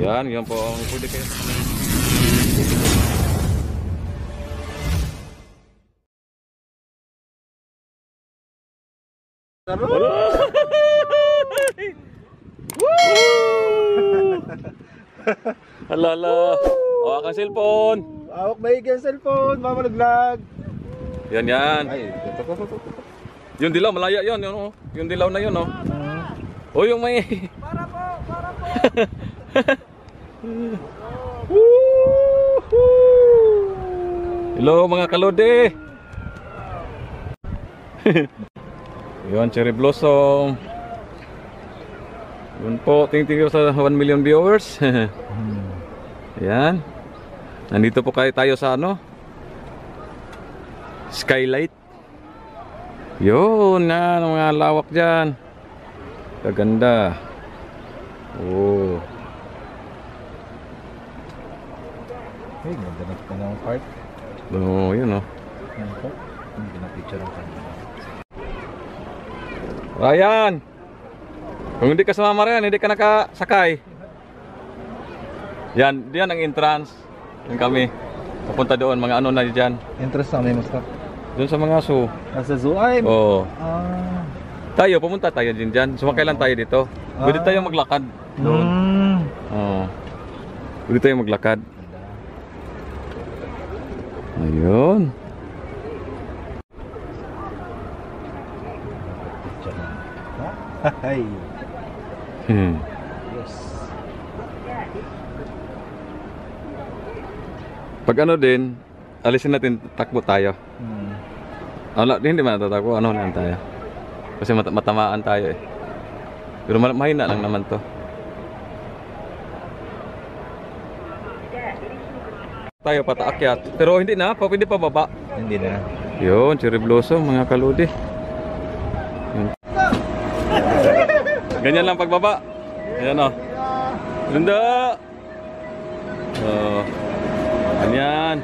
Yan po ang pwede kayo. Alala. Hawak ang cellphone. Hawak maigi ang cellphone, Mama Vlog. Yan. Ay, Yung dilaw, malaya yun. Yung dilaw na yun, oh. O yung may... Para po. Hello mga kalode. Yun, cherry blossom. Yun po, tingin sa 1 million viewers. Yan. Nandito po tayo sa ano? Skylight. Yun, yan, mga lawak dyan. Kaganda. Oh. Hey, ganda na ito ng part. Oh, yun oh. Hindi na picture ang kanina. Ryan! Kung hindi ka sumama rin, hindi ka nakasakay. Yan ang entrance. Yan kami. Papunta doon, mga ano na dyan. Interest na may mas Doon sa mga zoo. nasa zoo ay. Oo. Ah. Pumunta tayo din dyan. Sumakay lang tayo dito. Pwede tayo maglakad doon. Oo. Pwede tayo maglakad. Ayun. Ay. Yes. Pag ano din, alisin natin, takbo tayo. Hindi man natatakbo, ano lang tayo. Kasi matamaan tayo eh. Pero mahina lang naman to. Tayo pataakyat. Pero hindi na, pwede pa baba. Hindi na. Yun, cherry blossom mga kaludi. Yun. Ganyan lang pagbaba. Ayan o. Ganda. Ganyan.